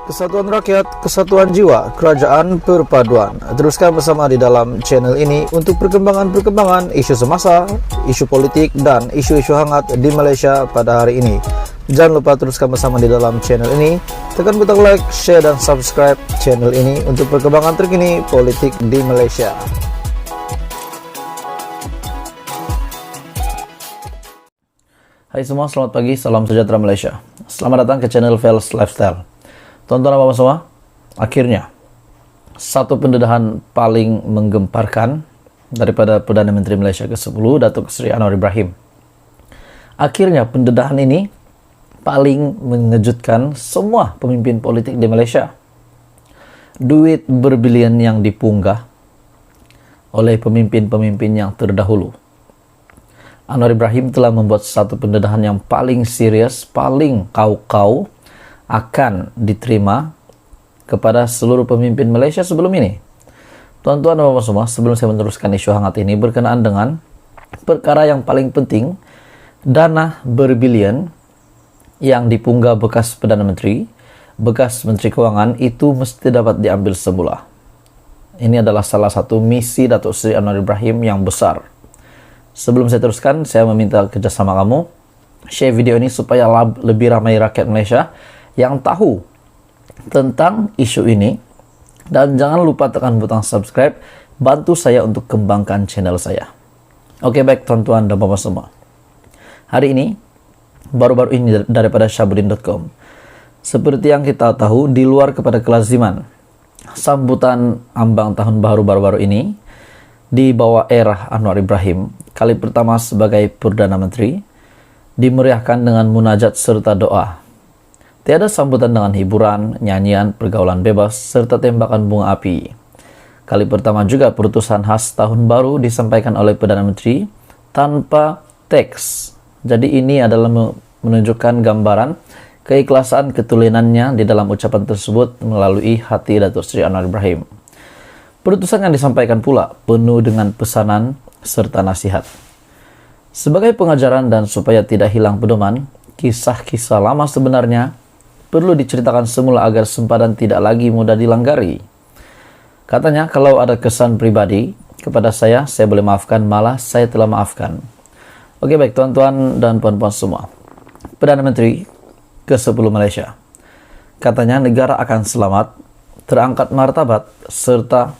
Kesatuan rakyat, kesatuan jiwa, kerajaan perpaduan. Teruskan bersama di dalam channel ini untuk perkembangan-perkembangan isu semasa, isu politik, dan isu-isu hangat di Malaysia pada hari ini. Jangan lupa teruskan bersama di dalam channel ini. Tekan butang like, share, dan subscribe channel ini untuk perkembangan terkini politik di Malaysia. Hai semua, selamat pagi, salam sejahtera Malaysia. Selamat datang ke channel Vels Lifestyle. Tonton apa semua? Akhirnya, satu pendedahan paling menggemparkan daripada Perdana Menteri Malaysia ke-10, Datuk Seri Anwar Ibrahim. Akhirnya, pendedahan ini paling mengejutkan semua pemimpin politik di Malaysia. Duit berbilion yang dipunggah oleh pemimpin-pemimpin yang terdahulu. Anwar Ibrahim telah membuat satu pendedahan yang paling serius, paling kau-kau akan diterima kepada seluruh pemimpin Malaysia sebelum ini. Tuan-tuan dan bapak semua, sebelum saya meneruskan isu hangat ini berkenaan dengan perkara yang paling penting, dana berbilion yang dipunggah bekas Perdana Menteri, bekas Menteri Kewangan itu mesti dapat diambil semula. Ini adalah salah satu misi Datuk Seri Anwar Ibrahim yang besar. Sebelum saya teruskan, saya meminta kerjasama kamu share video ini supaya lebih ramai rakyat Malaysia yang tahu tentang isu ini, dan jangan lupa tekan butang subscribe, bantu saya untuk kembangkan channel saya. Oke, baik tuan-tuan dan bapak semua, hari ini baru-baru ini daripada Syahbudin.com, seperti yang kita tahu, di luar kepada kelaziman, sambutan ambang tahun baru baru-baru ini di bawah era Anwar Ibrahim kali pertama sebagai Perdana Menteri dimeriahkan dengan munajat serta doa. Tiada sambutan dengan hiburan, nyanyian, pergaulan bebas, serta tembakan bunga api. Kali pertama juga perutusan khas tahun baru disampaikan oleh Perdana Menteri tanpa teks. Jadi ini adalah menunjukkan gambaran keikhlasan ketulinannya di dalam ucapan tersebut melalui hati Datuk Seri Anwar Ibrahim. Perutusan yang disampaikan pula penuh dengan pesanan serta nasihat. Sebagai pengajaran dan supaya tidak hilang pedoman, kisah-kisah lama sebenarnya perlu diceritakan semula agar sempadan tidak lagi mudah dilanggari. Katanya, kalau ada kesan pribadi kepada saya boleh maafkan, malah saya telah maafkan. Oke, baik tuan-tuan dan puan-puan semua. Perdana Menteri ke-10 Malaysia. Katanya negara akan selamat, terangkat martabat, serta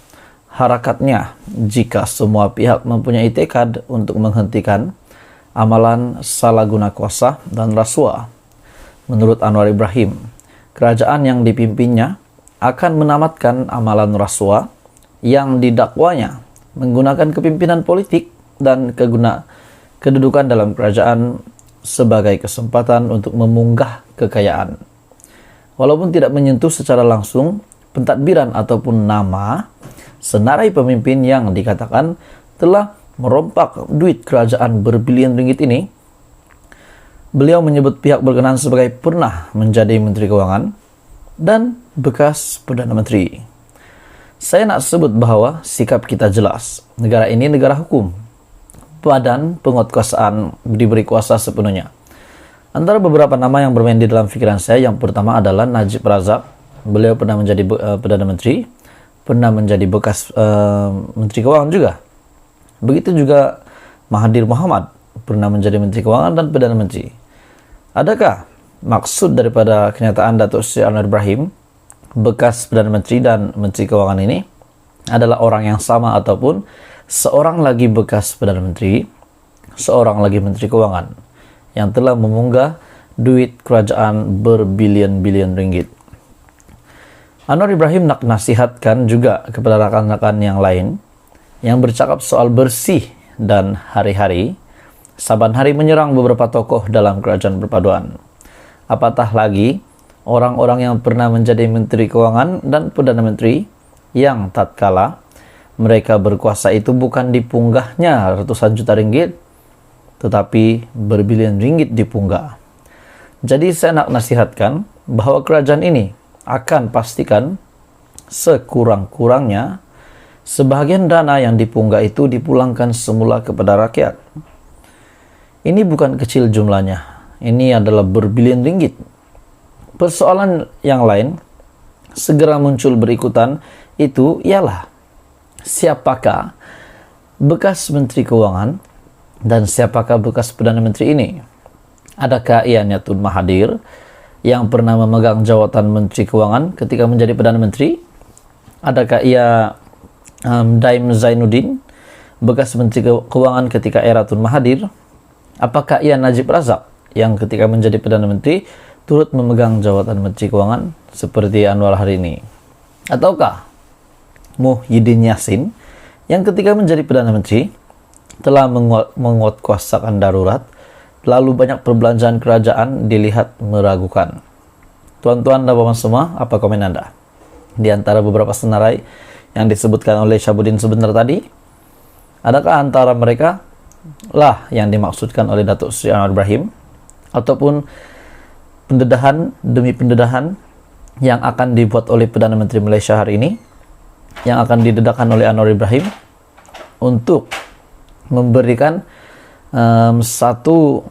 harakatnya jika semua pihak mempunyai tekad untuk menghentikan amalan salah guna kuasa dan rasuah. Menurut Anwar Ibrahim, kerajaan yang dipimpinnya akan menamatkan amalan rasuah yang didakwanya menggunakan kepimpinan politik dan kedudukan dalam kerajaan sebagai kesempatan untuk memunggah kekayaan. Walaupun tidak menyentuh secara langsung pentadbiran ataupun nama senarai pemimpin yang dikatakan telah merompak duit kerajaan berbilion ringgit ini, beliau menyebut pihak berkenaan sebagai pernah menjadi Menteri Kewangan dan bekas Perdana Menteri. Saya nak sebut bahawa sikap kita jelas. Negara ini negara hukum. Badan penguatkuasaan diberi kuasa sepenuhnya. Antara beberapa nama yang bermain di dalam fikiran saya, yang pertama adalah Najib Razak. Beliau pernah menjadi Perdana Menteri, pernah menjadi bekas Menteri Kewangan juga. Begitu juga Mahathir Mohamad, pernah menjadi Menteri Kewangan dan Perdana Menteri. Adakah maksud daripada kenyataan Datuk Seri Anwar Ibrahim, bekas Perdana Menteri dan Menteri Kewangan ini adalah orang yang sama, ataupun seorang lagi bekas Perdana Menteri, seorang lagi Menteri Kewangan yang telah memunggah duit kerajaan berbilion-bilion ringgit? Anwar Ibrahim nak nasihatkan juga kepada rakan-rakan yang lain yang bercakap soal bersih dan hari-hari, saban hari menyerang beberapa tokoh dalam kerajaan perpaduan. Apatah lagi orang-orang yang pernah menjadi Menteri Kewangan dan Perdana Menteri yang tatkala mereka berkuasa itu bukan dipunggahnya ratusan juta ringgit, tetapi berbilion ringgit dipunggah. Jadi saya nak nasihatkan bahawa kerajaan ini akan pastikan sekurang-kurangnya sebahagian dana yang dipunggah itu dipulangkan semula kepada rakyat. Ini bukan kecil jumlahnya. Ini adalah berbilion ringgit. Persoalan yang lain segera muncul berikutan, itu ialah siapakah bekas Menteri Keuangan dan siapakah bekas Perdana Menteri ini? Adakah ia Tun Mahathir yang pernah memegang jawatan Menteri Keuangan ketika menjadi Perdana Menteri? Adakah ia Daim Zainuddin, bekas Menteri Keuangan ketika era Tun Mahathir? Apakah ia Najib Razak yang ketika menjadi Perdana Menteri turut memegang jawatan Menteri Keuangan seperti Anwar hari ini? Ataukah Muhyiddin Yassin yang ketika menjadi Perdana Menteri telah menguatkuasakan darurat, lalu banyak perbelanjaan kerajaan dilihat meragukan? Tuan-tuan dan puan semua, apa komen Anda? Di antara beberapa senarai yang disebutkan oleh Syabuddin sebentar tadi, adakah antara mereka lah yang dimaksudkan oleh Datuk Seri Anwar Ibrahim, ataupun pendedahan demi pendedahan yang akan dibuat oleh Perdana Menteri Malaysia hari ini, yang akan didedahkan oleh Anwar Ibrahim untuk memberikan satu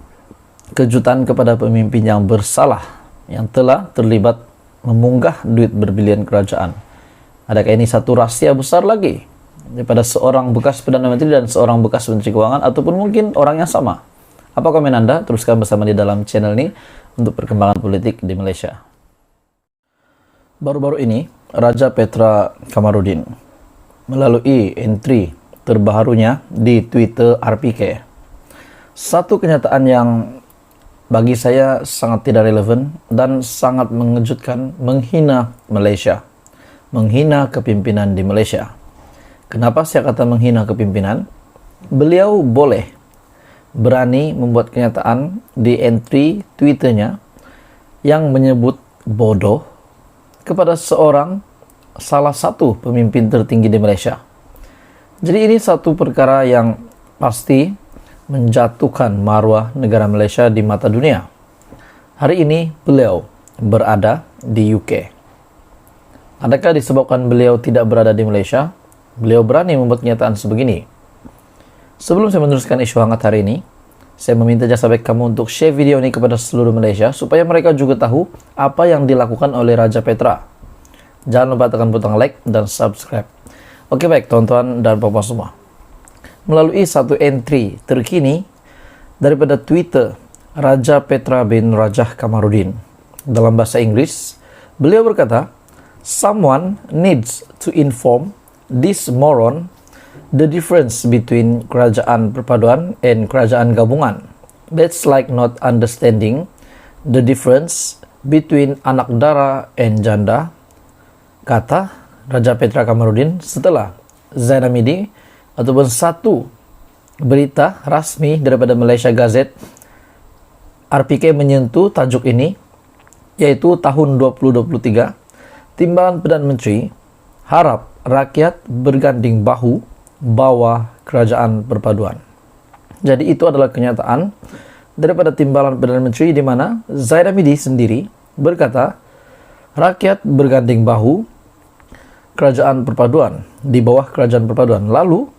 kejutan kepada pemimpin yang bersalah, yang telah terlibat memunggah duit berbilion kerajaan? Adakah ini satu rahasia besar lagi daripada seorang bekas Perdana Menteri dan seorang bekas Menteri Keuangan, ataupun mungkin orang yang sama? Apa komen Anda? Teruskan bersama di dalam channel ini untuk perkembangan politik di Malaysia. Baru-baru ini, Raja Petra Kamarudin melalui entry terbarunya di Twitter RPK, satu kenyataan yang bagi saya sangat tidak relevan dan sangat mengejutkan, menghina Malaysia, menghina kepimpinan di Malaysia. Kenapa saya kata menghina kepimpinan? Beliau boleh berani membuat kenyataan di entry Twitternya yang menyebut bodoh kepada salah satu pemimpin tertinggi di Malaysia. Jadi ini satu perkara yang pasti menjatuhkan marwah negara Malaysia di mata dunia. Hari ini beliau berada di UK. Adakah disebabkan beliau tidak berada di Malaysia, beliau berani membuat kenyataan sebegini? Sebelum saya meneruskan isu hangat hari ini, saya meminta jasa baik kamu untuk share video ini kepada seluruh Malaysia supaya mereka juga tahu apa yang dilakukan oleh Raja Petra. Jangan lupa tekan butang like dan subscribe. Oke baik tuan-tuan dan puan-puan semua. Melalui satu entry terkini daripada Twitter Raja Petra bin Rajah Kamarudin dalam bahasa Inggris, beliau berkata, "Someone needs to inform this moron the difference between kerajaan perpaduan and kerajaan gabungan. That's like not understanding the difference between anak dara and janda," kata Raja Petra Kamarudin setelah Zainamidi ataupun satu berita rasmi daripada Malaysia Gazette RPK menyentuh tajuk ini, yaitu tahun 2023 Timbalan Perdana Menteri harap rakyat berganding bahu bawah kerajaan perpaduan. Jadi itu adalah kenyataan daripada Timbalan Perdana Menteri, di mana Zainamidi sendiri berkata rakyat berganding bahu kerajaan perpaduan, di bawah kerajaan perpaduan. Lalu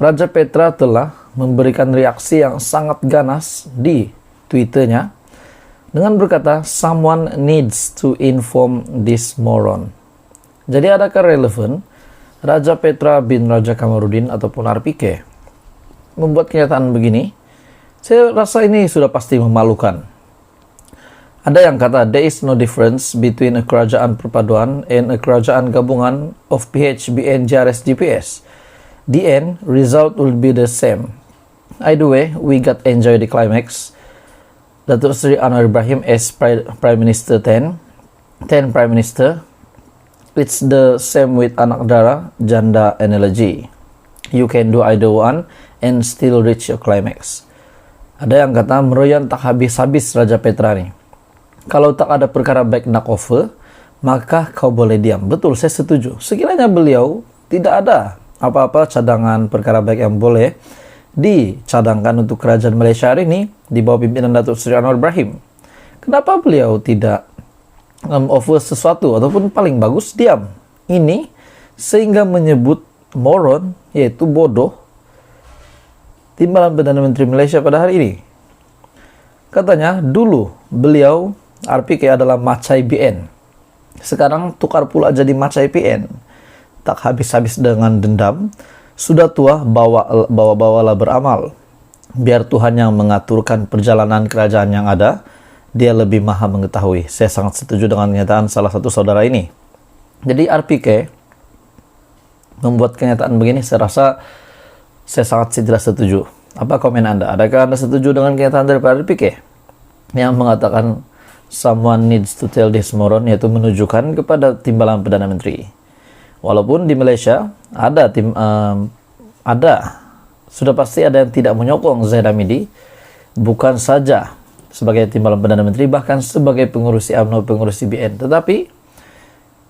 Raja Petra telah memberikan reaksi yang sangat ganas di Twitternya dengan berkata, "Someone needs to inform this moron." Jadi adakah relevan Raja Petra bin Rajah Kamarudin ataupun RPK membuat kenyataan begini? Saya rasa ini sudah pasti memalukan. Ada yang kata, there is no difference between a kerajaan perpaduan and a kerajaan gabungan of PHBN JRS GPS. The end result will be the same. Either way, we got enjoy the climax. Datuk Seri Anwar Ibrahim as Prime Minister 10 Prime Minister. It's the same with anak dara, janda analogy. You can do either one and still reach your climax. Ada yang kata, meroyan tak habis-habis Raja Petra nih. Kalau tak ada perkara baik nak offer, maka kau boleh diam. Betul, saya setuju. Sekiranya beliau tidak ada apa-apa cadangan perkara baik yang boleh dicadangkan untuk kerajaan Malaysia hari ini di bawah pimpinan Datuk Seri Anwar Ibrahim, kenapa beliau tidak offer sesuatu, ataupun paling bagus diam? Ini sehingga menyebut moron, yaitu bodoh, Timbalan Perdana Menteri Malaysia pada hari ini. Katanya dulu beliau RPK adalah macai BN. Sekarang tukar pula jadi macai PN. Tak habis-habis dengan dendam, sudah tua bawalah beramal. Biar Tuhan yang mengaturkan perjalanan kerajaan yang ada, Dia lebih maha mengetahui. Saya sangat setuju dengan kenyataan salah satu saudara ini. Jadi RPK membuat kenyataan begini, saya rasa saya sangat tidak setuju. Apa komen Anda? Adakah Anda setuju dengan kenyataan dari RPK yang mengatakan someone needs to tell this moron, yaitu menunjukkan kepada timbalan Perdana Menteri? Walaupun di Malaysia sudah pasti ada yang tidak menyokong Zahid Hamidi, bukan saja sebagai timbalan Perdana Menteri, bahkan sebagai pengurus UMNO, pengurus CBN. Tetapi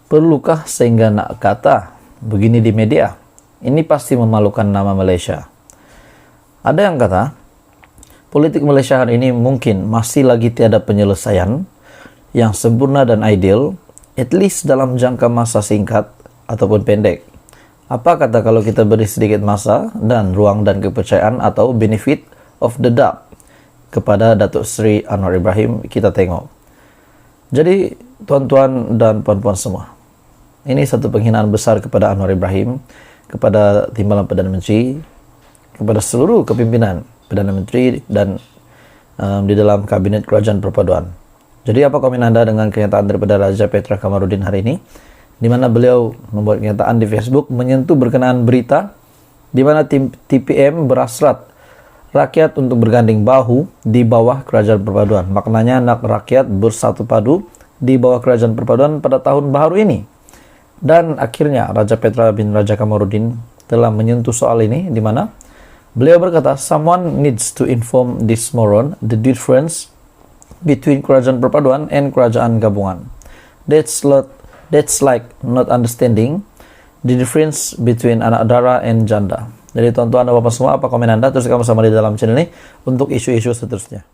perlukah sehingga nak kata begini di media? Ini pasti memalukan nama Malaysia. Ada yang kata politik Malaysia hari ini mungkin masih lagi tiada penyelesaian yang sempurna dan ideal, at least dalam jangka masa singkat ataupun pendek. Apa kata kalau kita beri sedikit masa dan ruang dan kepercayaan atau benefit of the doubt kepada Datuk Seri Anwar Ibrahim? Kita tengok. Jadi tuan-tuan dan puan-puan semua, ini satu penghinaan besar kepada Anwar Ibrahim, kepada timbalan Perdana Menteri, kepada seluruh kepimpinan Perdana Menteri dan di dalam Kabinet Kerajaan Perpaduan. Jadi apa komen Anda dengan kenyataan daripada Raja Petra Kamarudin hari ini, di mana beliau membuat kenyataan di Facebook menyentuh berkenaan berita di mana TPM berasrat rakyat untuk berganding bahu di bawah Kerajaan Perpaduan. Maknanya nak rakyat bersatu padu di bawah Kerajaan Perpaduan pada tahun baru ini. Dan akhirnya Raja Petra bin Raja Kamarudin telah menyentuh soal ini, di mana beliau berkata, someone needs to inform this moron the difference between Kerajaan Perpaduan and Kerajaan Gabungan. That's like not understanding the difference between anak dara and janda. Jadi tuan-tuan dan bapak semua, apa komen Anda? Terus kamu sama di dalam channel ini untuk isu-isu seterusnya.